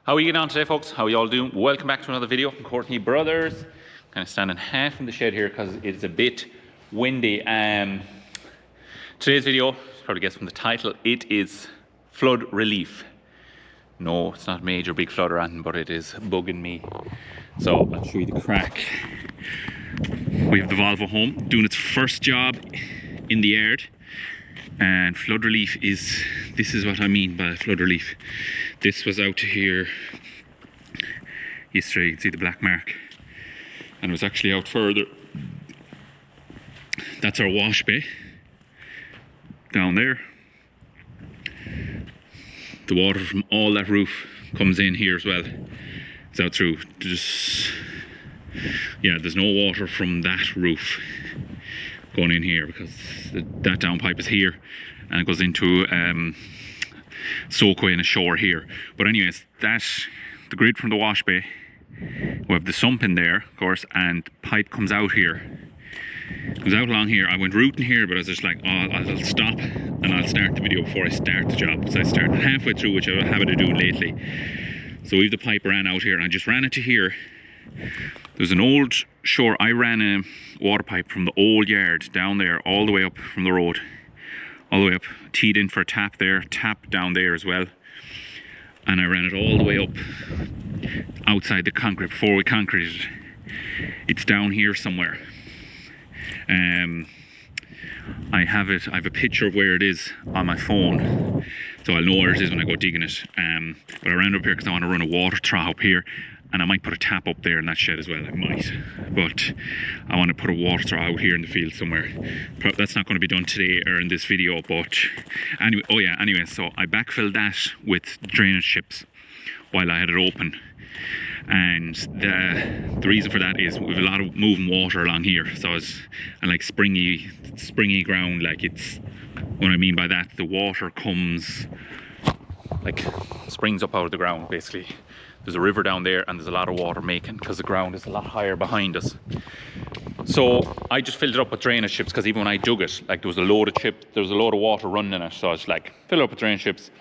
How are you getting on today, folks? How are you all doing? Welcome back to another video from Courtney Brothers. Kind of standing half in the shed here because it's a bit windy. Today's video, you probably guessed from the title, it is flood relief. No, it's not a major big flood or anything, but it is bugging me. So I'll show you the crack. We have the Volvo home doing its first job in the yard. And flood relief this is what I mean by flood relief. This was out to here yesterday, you can see the black mark. And it was actually out further. That's our wash bay. Down there. The water from all that roof comes in here as well. It's out through. There's no water from that roof going in here because that down pipe is here and it goes into soakaway in a shower here. But anyways, the grid from the wash bay, we have the sump in there, of course, and pipe comes out here. It goes out along here. I went rooting here, but I was just like, oh, I'll stop and I'll start the video before I start the job. So I started halfway through, which I have habit of doing lately. So the pipe ran out here and I just ran it to here. There's an old shore. I ran a water pipe from the old yard down there all the way up from the road, all the way up, teed in for a tap there, tap down there as well, and I ran it all the way up outside the concrete before we concreted it. It's down here somewhere. I have a picture of where it is on my phone, so I'll know where it is when I go digging it. But I ran up here because I want to run a water trough up here. And I might put a tap up there in that shed as well, I might. But I want to put a water trough out here in the field somewhere. That's not going to be done today or in this video, but anyway, so I backfilled that with drainage chips while I had it open. And the reason for that is we have a lot of moving water along here. So and like springy ground, like it's, what I mean by that, the water comes, like springs up out of the ground basically. There's a river down there and there's a lot of water making because the ground is a lot higher behind us. So I just filled it up with drainage chips because even when I dug it, like there was a load of water running in it. So I was like, fill it up with drainage chips.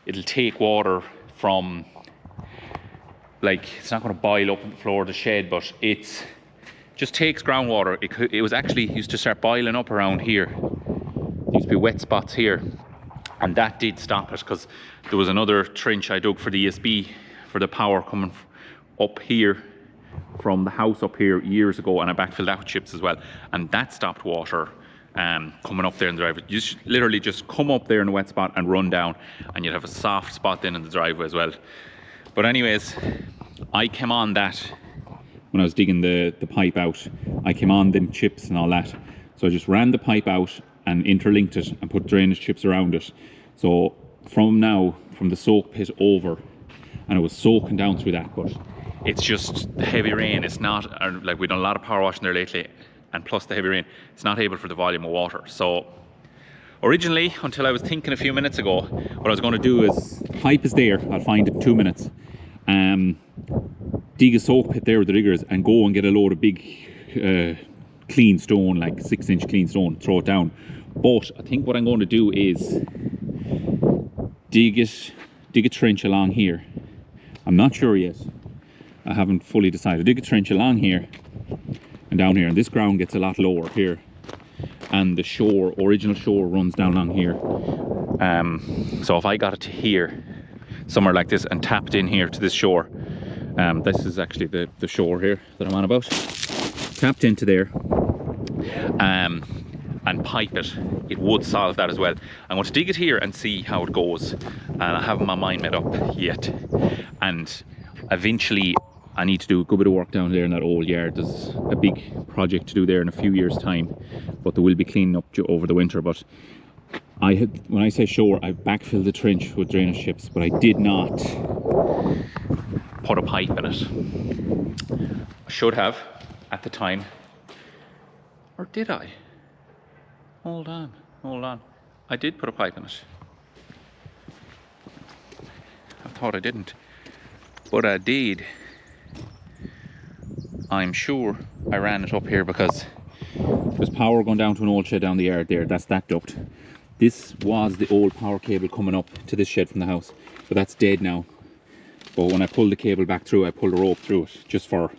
It'll take water from, like, it's not going to boil up on the floor of the shed, but it just takes groundwater. It was actually used to start boiling up around here. There used to be wet spots here. And that did stop it because there was another trench I dug for the ESB for the power coming up here from the house up here years ago, and I backfilled that with chips as well, and that stopped water coming up there in the driveway. You literally just come up there in the wet spot and run down, and you'd have a soft spot then in the driveway as well. But anyways, I came on that when I was digging the pipe out. I came on them chips and all that, so I just ran the pipe out and interlinked it and put drainage chips around it. So from the soak pit over, and it was soaking down through that, but it's just the heavy rain. It's not, like, we've done a lot of power washing there lately, and plus the heavy rain, it's not able for the volume of water. So originally, until I was thinking a few minutes ago, what I was going to do is, pipe is there, I'll find it in 2 minutes, dig a soak pit there with the diggers and go and get a load of big clean stone, like 6-inch clean stone, throw it down. But I think what I'm going to do is dig a trench along here. I'm not sure yet. I haven't fully decided. Dig a trench along here and down here, and this ground gets a lot lower here. And the original shore runs down along here. So if I got it to here, somewhere like this, and tapped in here to this shore, this is actually the shore here that I'm on about. Tapped into there, and pipe it, it would solve that as well. I'm going to dig it here and see how it goes, and I haven't my mind made up yet. And eventually I need to do a good bit of work down there in that old yard. There's a big project to do there in a few years time, but there will be cleaning up over the winter. But when I say shore, I backfilled the trench with drainage chips, but I did not put a pipe in it. I should have at the time, or did I? Hold on. I did put a pipe in it. I thought I didn't, but I did. I'm sure I ran it up here because there's power going down to an old shed down the yard there. That's that duct. This was the old power cable coming up to this shed from the house, but that's dead now. But when I pulled the cable back through, I pulled a rope through it just for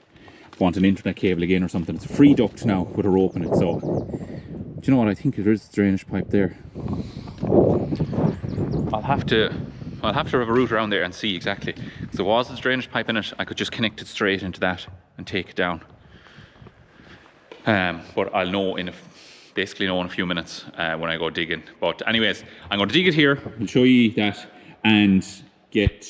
want an internet cable again or something. It's a free duct now with a rope in it. So, do you know what? I think there is a drainage pipe there. I'll have to have a route around there and see exactly. If there was a drainage pipe in it, I could just connect it straight into that and take it down. But I'll know basically know in a few minutes when I go digging. But anyways, I'm going to dig it here. I'll show you that and get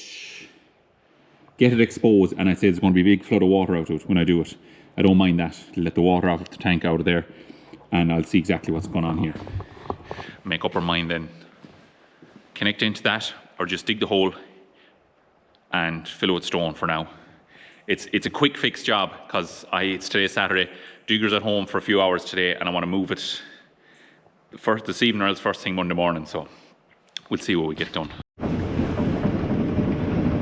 it exposed. And I say there's going to be a big flood of water out of it when I do it. I don't mind that. Let the water out of the tank out of there, and I'll see exactly what's going on here. Make up our mind then. Connect into that, or just dig the hole and fill it with stone for now. It's a quick fix job because it's today Saturday. Digger's at home for a few hours today, and I want to move it this evening or else first thing Monday morning. So we'll see what we get done.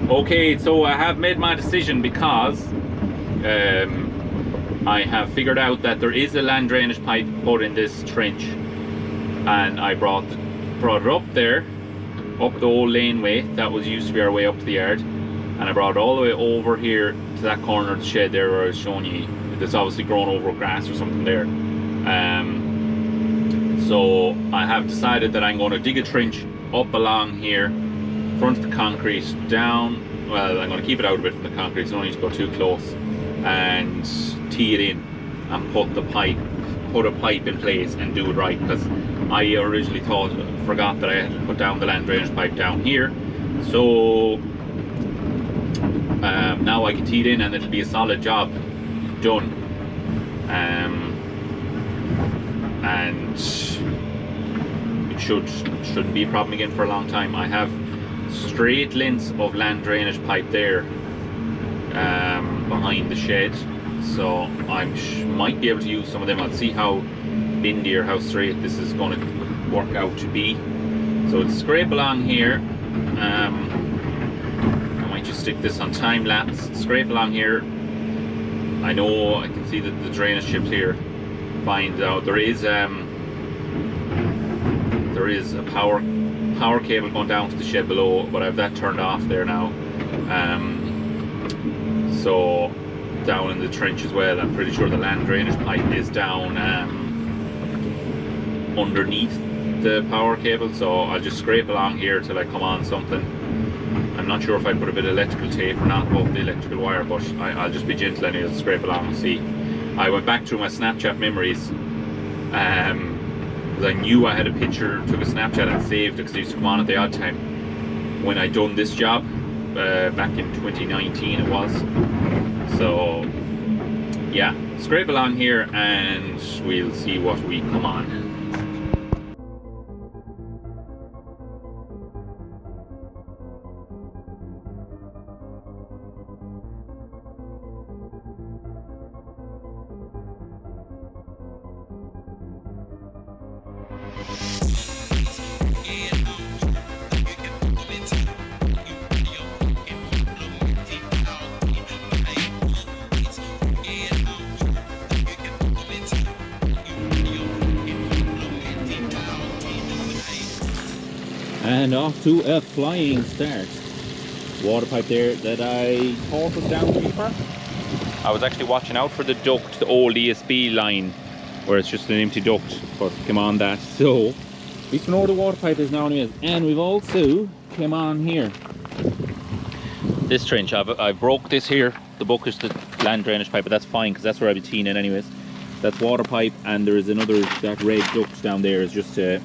Okay, so I have made my decision because I have figured out that there is a land drainage pipe put in this trench, and I brought it up there, up the old laneway that was used to be our way up to the yard, and I brought it all the way over here to that corner of the shed there where I was showing you. There's obviously grown over grass or something there. So I have decided that I'm going to dig a trench up along here, front of the concrete, down. Well, I'm going to keep it out a bit from the concrete, so I don't need to go too close, and tee it in and put a pipe in place and do it right, because I originally forgot that I had to put down the land drainage pipe down here. So now I can tee it in and it'll be a solid job done. And it shouldn't be a problem again for a long time. I have straight lengths of land drainage pipe there behind the shed, so I might be able to use some of them. I'll see how bendy or how straight this is going to work out to be. So it's scrape along here. I might just stick this on time lapse. Scrape along here. I know I can see that the drainage chips here. Find out there is a power cable going down to the shed below, but I have that turned off there now. So down in the trench as well, I'm pretty sure the land drainage pipe is down underneath the power cable, so I'll just scrape along here till I come on something. I'm not sure if I put a bit of electrical tape or not above the electrical wire, but I'll just be gentle and I'll scrape along and see. I went back through my Snapchat memories because I knew I had a picture, took a Snapchat and saved it because it used to come on at the odd time when I done this job back in 2019 it was. So yeah, scrape along here and we'll see what we come on. And off to a flying start. Water pipe there that I thought was down deeper. I was actually watching out for the duct, the old ESB line, where it's just an empty duct, but came on that. So at least we know where the water pipe is now anyways. And we've also came on here. This trench, I broke this here. The book is the land drainage pipe, but that's fine because that's where I'll be teeing in anyways. That's water pipe, and there is another, that red duct down there is just a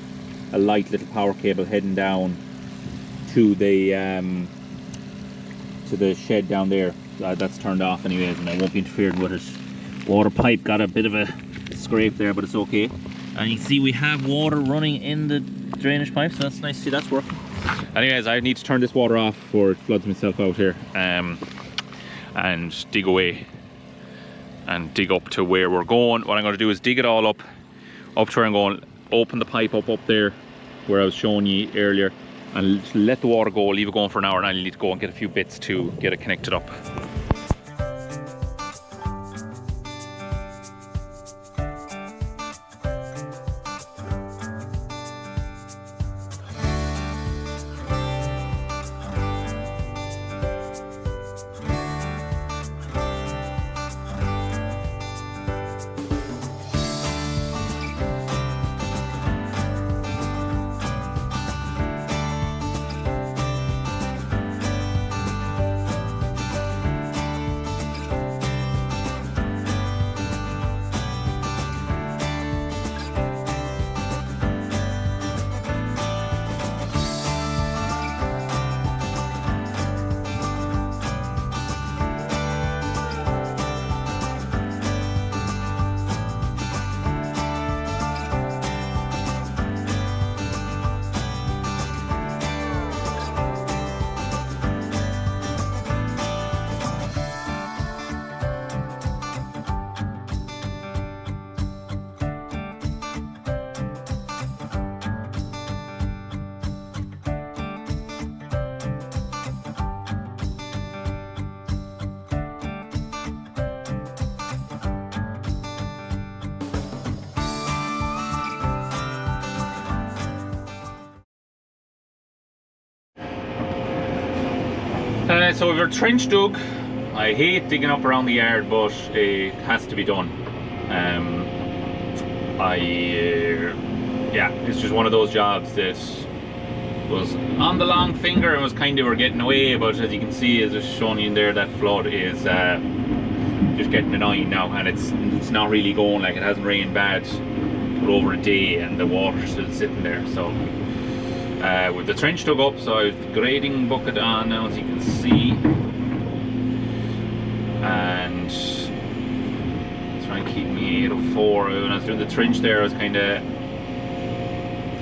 light little power cable heading down to the shed down there. That's turned off anyways, and I won't be interfering with it. Water pipe got a bit of a scrape there, but it's okay. And you can see we have water running in the drainage pipe, so that's nice to see that's working. Anyways, I need to turn this water off before it floods myself out here, and dig away and dig up to where we're going. What I'm going to do is dig it all up to where I'm going, open the pipe up there where I was showing you earlier, and let the water go, leave it going for an hour, and I need to go and get a few bits to get it connected up. So we've our trench dug. I hate digging up around the yard, but it has to be done. Yeah, it's just one of those jobs that was on the long finger and was kind of we're getting away, but as you can see, as it's shown you in there, that flood is just getting annoying now, and it's not really going. Like, it hasn't rained bad for over a day and the water's still sitting there. So with the trench dug up, so I have the grading bucket on now, as you can see, and try and keep me 804. When I was doing the trench there, I was kind of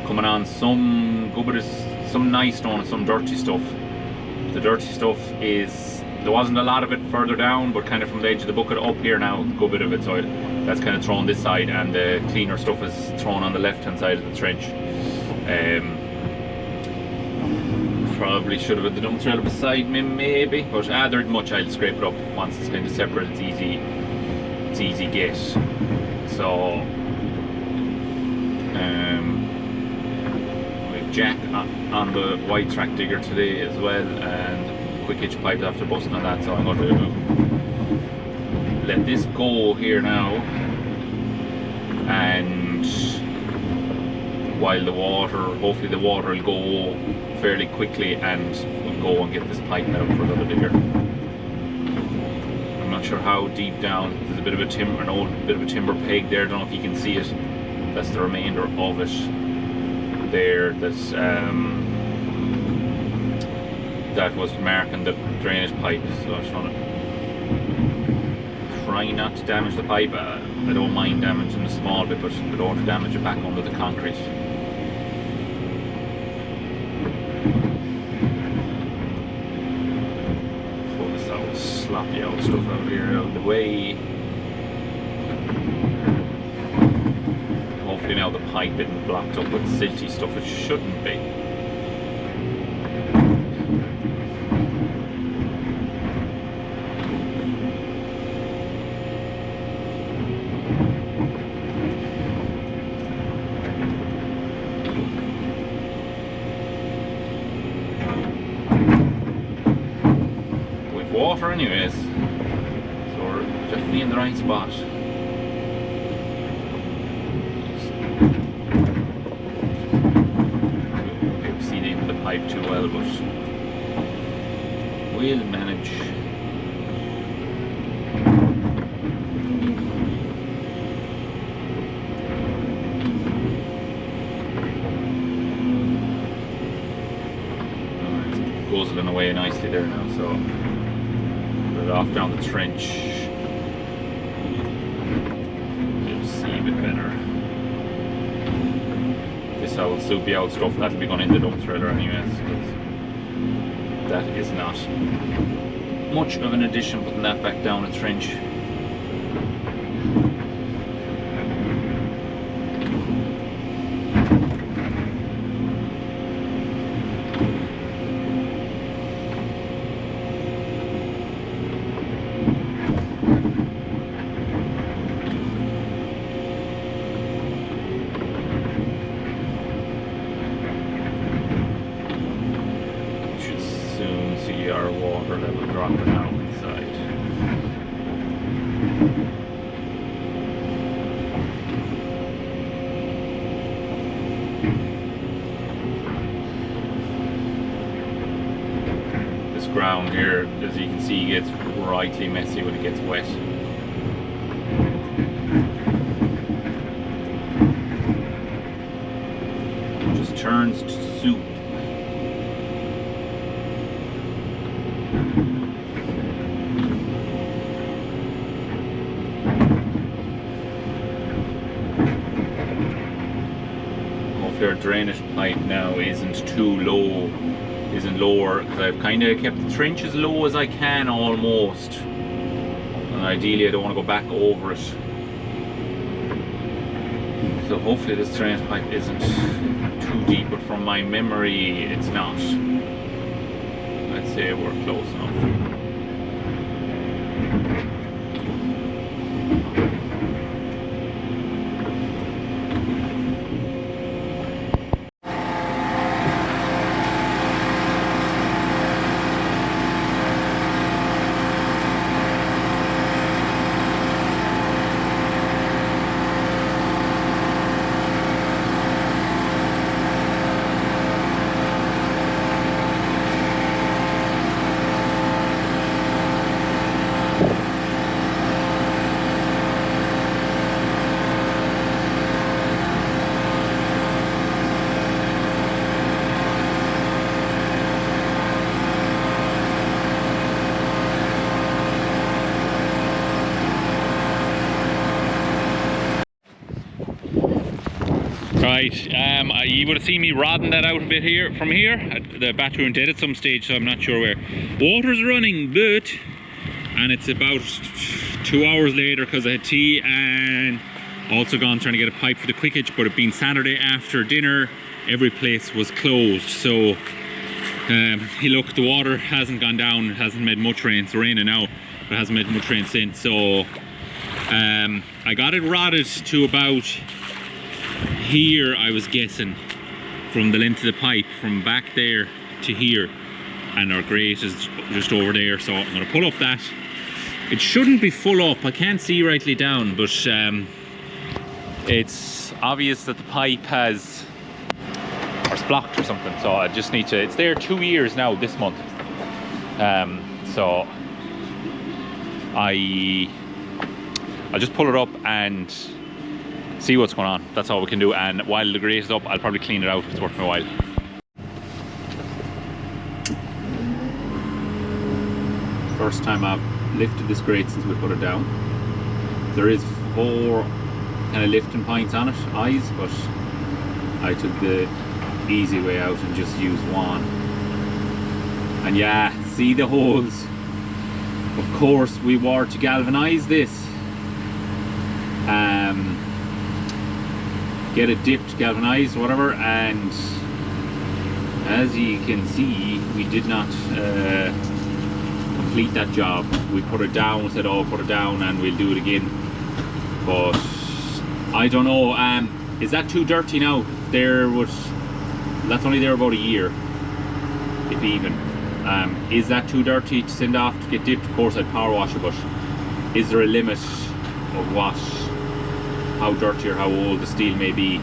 coming on some good bit of some nice stone and some dirty stuff. The dirty stuff is, there wasn't a lot of it further down, but kind of from the edge of the bucket up here now, a good bit of it, so that's kind of thrown this side, and the cleaner stuff is thrown on the left hand side of the trench. Probably should have had the dump trailer beside me maybe, but there isn't much. I'll scrape it up once it's kind of separate. It's easy get. So with Jack on the white track digger today as well, and quick hitch pipe after busting on that, so I'm going to let this go here now, and while the water, hopefully the water will go fairly quickly, and we'll go and get this pipe out for another digger. I'm not sure how deep down. There's a bit of a timber, an old bit of a timber peg there. Don't know if you can see it. That's the remainder of it there. That was marking the drainage pipe. So I was trying to try not to damage the pipe. I don't mind damaging the small bit, but I don't want to damage it back under the concrete. Pull this out, sloppy out stuff out here out of the way. Hopefully now the pipe isn't blocked up with silty stuff. It shouldn't be. Water anyways, so we're definitely in the right spot. We've seen into the pipe too well, but we'll manage. It's guzzling away nicely there now, so off down the trench. You'll see a bit better. This whole soupy out stuff, that'll be going in the dump trailer anyways, because that is not much of an addition putting that back down the trench. Our water level dropping now inside. This ground here, as you can see, gets rightly messy when it gets wet. It just turns to soup. Hopefully our drainage pipe now isn't too low, isn't lower, because I've kind of kept the trench as low as I can almost, and ideally I don't want to go back over it. So hopefully this drainage pipe isn't too deep, but from my memory it's not. I'd say we're close enough. Right, you would have seen me rodding that out a bit here, from here. The battery went dead at some stage, so I'm not sure where. Water's running, but, and it's about 2 hours later because I had tea and also gone trying to get a pipe for the quick hitch, but it being Saturday after dinner, every place was closed. So, look, the water hasn't gone down, it hasn't made much rain. It's raining now, but it hasn't made much rain since. So, I got it rodded to about here, I was guessing, from the length of the pipe from back there to here, and our grate is just over there. So I'm going to pull up that. It shouldn't be full up, I can't see rightly down, but it's obvious that the pipe has, or it's blocked or something. So I just need to, it's there 2 years now this month. So I'll just pull it up and see what's going on. That's all we can do. And while the grate is up, I'll probably clean it out if it's worth my while. First time I've lifted this grate since we put it down. There is 4 kind of lifting points on it, eyes, but I took the easy way out and just used one. And yeah, see the holes. Of course, we were to galvanize this. Get it dipped, galvanized, whatever, and as you can see, we did not complete that job. We put it down, said, oh, put it down and we'll do it again. But I don't know, is that too dirty now? That's only there about a year, if even. Is that too dirty to send off to get dipped? Of course I'd power wash it, but is there a limit of how dirty or how old the steel may be?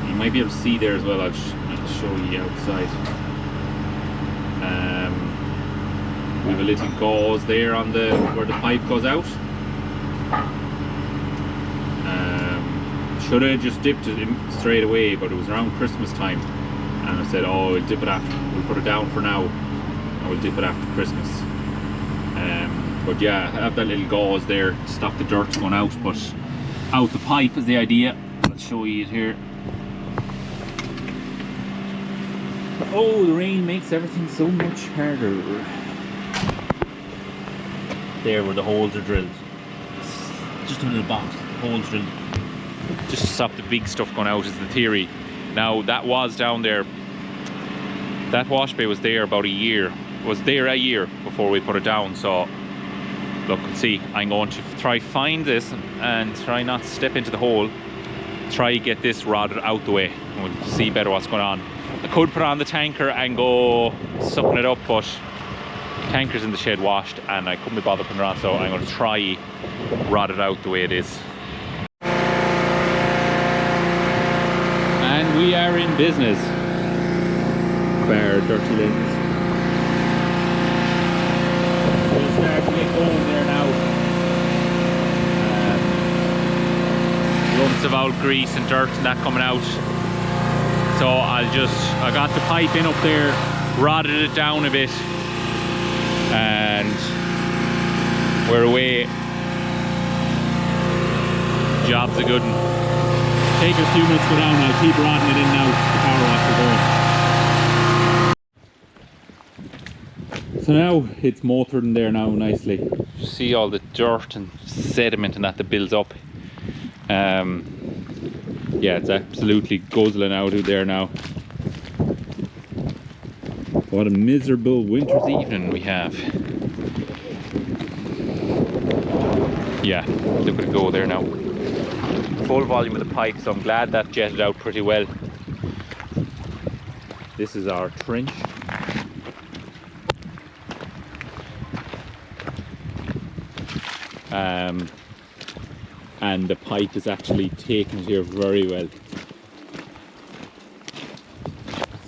You might be able to see there as well. I'll show you outside. We have a little gauze there on where the pipe goes out. Should have just dipped it straight away, but it was around Christmas time, and I said, oh, we'll dip it after, we'll put it down for now and we'll dip it after Christmas. But yeah, I have that little gauze there to stop the dirt going out, but out the pipe is the idea. I'll show you it here. Oh, the rain makes everything so much harder. There where the holes are drilled. Just a little box, the holes drilled. Just to stop the big stuff going out is the theory. Now that was down there. That wash bay was there about a year. Was there a year before we put it down, so look, see, I'm going to try find this and try not to step into the hole. Try get this rodded out the way, and we'll see better what's going on. I could put on the tanker and go sucking it up, but the tanker's in the shed washed and I couldn't be bothered putting it on, so I'm going to try rod it out the way it is. And we are in business. Bare dirty lens. Start to get going there now. Lumps of old grease and dirt and that coming out. So I got the pipe in up there, rodded it down a bit, and we're away. Job's a good one. Take a few minutes to go down, I'll keep rodding it in now, the power wash will go. So now it's motored in there now nicely. You see all the dirt and sediment and that builds up. Yeah, it's absolutely guzzling out of there now. What a miserable winter's evening we have. Yeah, look at it go there now. Full volume of the pipe, so I'm glad that jetted out pretty well. This is our trench. And the pipe is actually taking it here very well.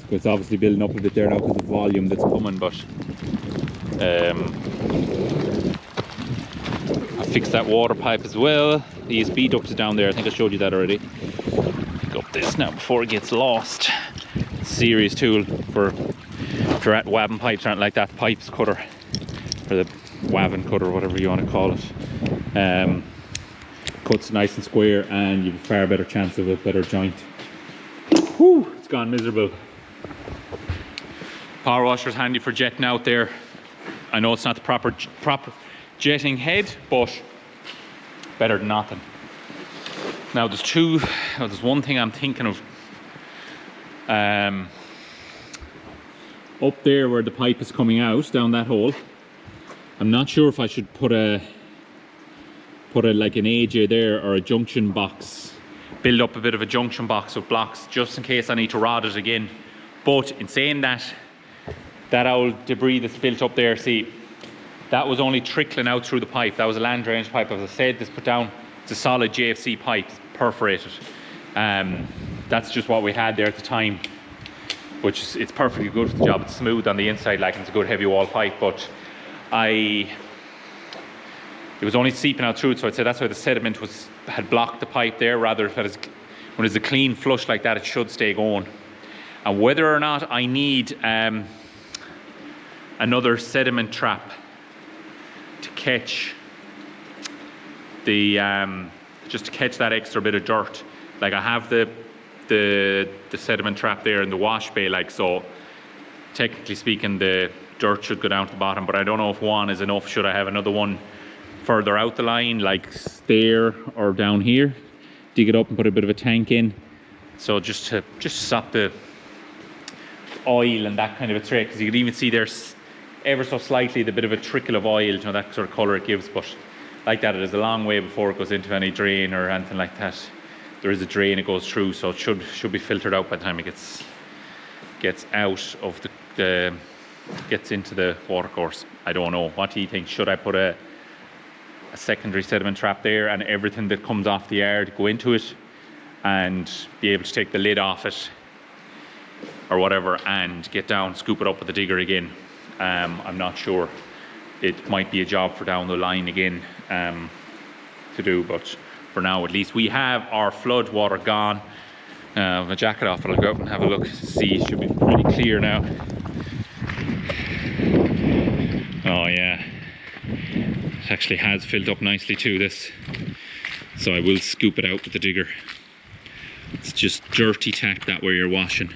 It's obviously building up a bit there now because of the volume that's coming, but I fixed that water pipe as well. The ESB duct is down there, I think I showed you that already. Pick up this now before it gets lost. Serious tool for wabbing pipes, aren't like that pipes cutter, or the wabbing cutter, whatever you want to call it. cuts nice and square, and you've a far better chance of a better joint. Whew, it's gone miserable. Power washer's handy for jetting out there. I know it's not the proper jetting head, but better than nothing. Now there's one thing I'm thinking of. Up there where the pipe is coming out down that hole, I'm not sure if I should put a like an AJ there, or a junction box, build up a bit of a junction box with blocks just in case I need to rod it again. But in saying that, that old debris that's built up there, see, that was only trickling out through the pipe. That was a land drainage pipe. As I said, this put down, it's a solid JFC pipe, perforated. That's just what we had there at the time, which is, it's perfectly good for the job. It's smooth on the inside, like it's a good heavy wall pipe, but it was only seeping out through it, so I'd say that's why the sediment had blocked the pipe there, rather when it's a clean flush like that, it should stay going. And whether or not I need another sediment trap to catch the just to catch that extra bit of dirt. Like I have the sediment trap there in the wash bay, like, so technically speaking the dirt should go down to the bottom, but I don't know if one is enough. Should I have another one further out the line, like there or down here, dig it up and put a bit of a tank in, so just to stop the oil and that kind of a trick, because you can even see there's ever so slightly the bit of a trickle of oil, you know, that sort of colour it gives. But like that, it is a long way before it goes into any drain or anything like that. There is a drain it goes through, so it should be filtered out by the time it gets out of gets into the watercourse. I don't know. What do you think? Should I put a secondary sediment trap there and everything that comes off the yard go into it, and be able to take the lid off it or whatever and get down, scoop it up with the digger again? I'm not sure. It might be a job for down the line again to do, but for now at least we have our flood water gone. My jacket off, but I'll go up and have a look to see. It should be pretty clear now. Oh yeah, it actually has filled up nicely too, this, so I will scoop it out with the digger. It's just dirty tack that where you're washing,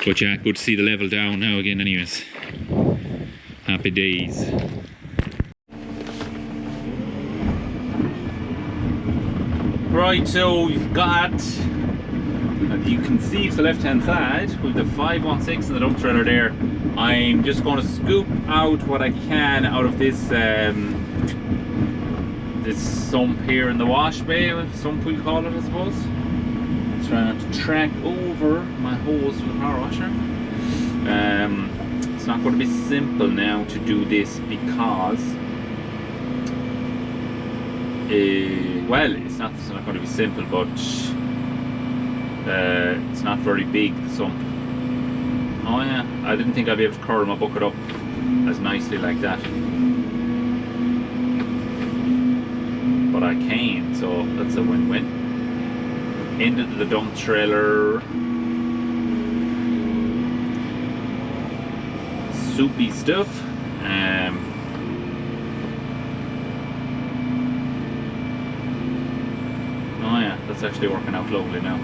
but yeah, good to see the level down now again anyways. Happy days. Right, so we've got, as you can see to the left hand side, with the 516 and the dump trailer there. I'm just going to scoop out what I can out of this this sump here in the wash bay, sump we'll call it, I suppose. Trying not to track over my hose for the power washer. It's not going to be simple now to do this because well, it's not going to be simple, but it's not very big, the sump. Oh yeah, I didn't think I'd be able to curl my bucket up as nicely like that, but I can, so that's a win-win. Into the dump trailer. Soupy stuff. Oh yeah, that's actually working out lovely now.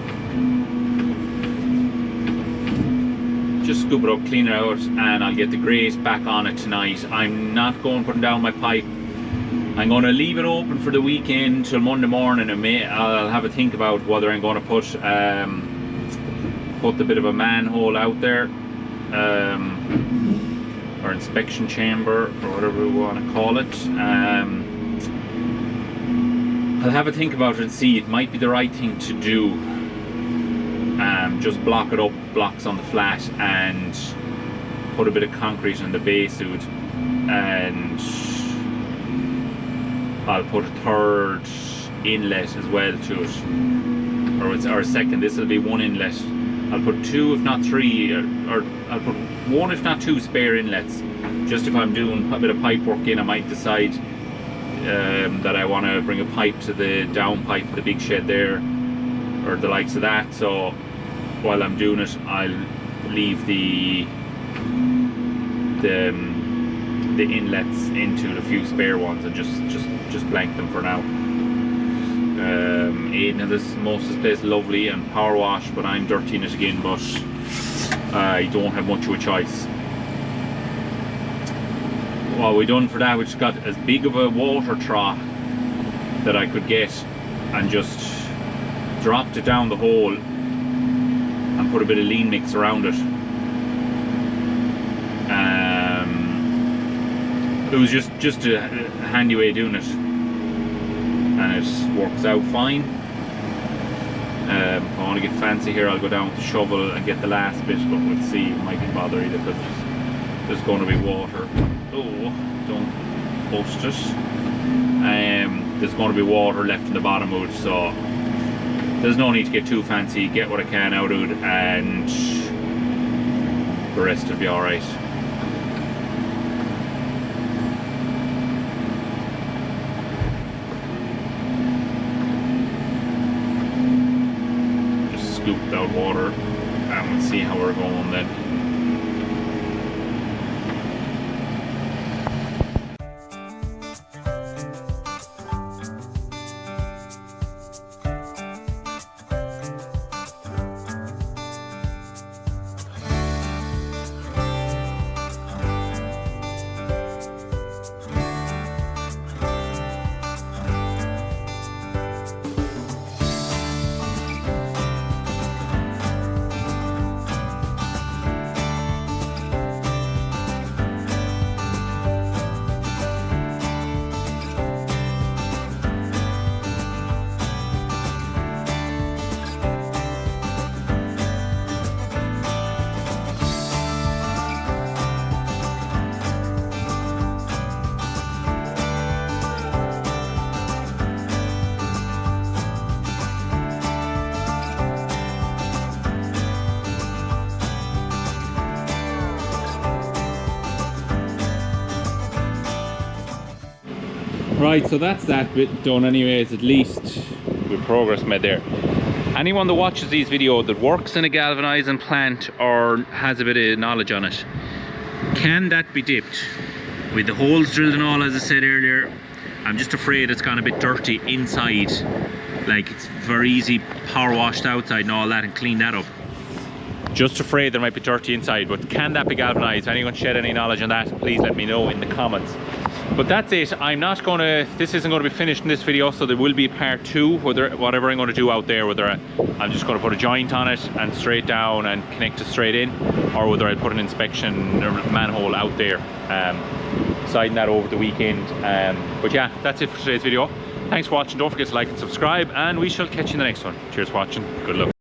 Just scoop it up, clean it out, and I'll get the grate back on it tonight. I'm not going putting down my pipe. I'm going to leave it open for the weekend till Monday morning, and I'll have a think about whether I'm going to put the bit of a manhole out there, or inspection chamber, or whatever we want to call it. I'll have a think about it and see. It might be the right thing to do. Just block it up, blocks on the flat, and put a bit of concrete in the base of it, and I'll put a third inlet as well to it, or a second. This will be one inlet. I'll put two, if not three, or I'll put one, if not two, spare inlets. Just if I'm doing a bit of pipe work in, I might decide that I want to bring a pipe to the down pipe, the big shed there, or the likes of that. So while I'm doing it, I'll leave the inlets into the few spare ones, and just just blank them for now. Aidan, most of this place is lovely and power wash, but I'm dirtying it again, but I don't have much of a choice. What we done for that, we just got as big of a water trough that I could get and just dropped it down the hole and put a bit of lean mix around it. It was just a handy way of doing it, and it works out fine. If I want to get fancy here, I'll go down with the shovel and get the last bit, but we'll see. It might be bothered either because there's going to be water. Oh, don't bust it. There's going to be water left in the bottom of it, so there's no need to get too fancy. Get what I can out of it and the rest will be alright. Just scooped out water and we'll see how we're going then. Right, so that's that bit done anyways, at least good progress made there. Anyone that watches these videos that works in a galvanizing plant or has a bit of knowledge on it, can that be dipped? With the holes drilled and all, as I said earlier, I'm just afraid it's gone a bit dirty inside. Like, it's very easy power washed outside and all that and clean that up. Just afraid there might be dirty inside, but can that be galvanized? Anyone shed any knowledge on that, please let me know in the comments. But that's it. I'm not going to, this isn't going to be finished in this video, so there will be part 2, whatever I'm going to do out there, whether I'm just going to put a joint on it and straight down and connect it straight in, or whether I put an inspection manhole out there, deciding that over the weekend. But yeah, that's it for today's video. Thanks for watching. Don't forget to like and subscribe, and we shall catch you in the next one. Cheers for watching. Good luck.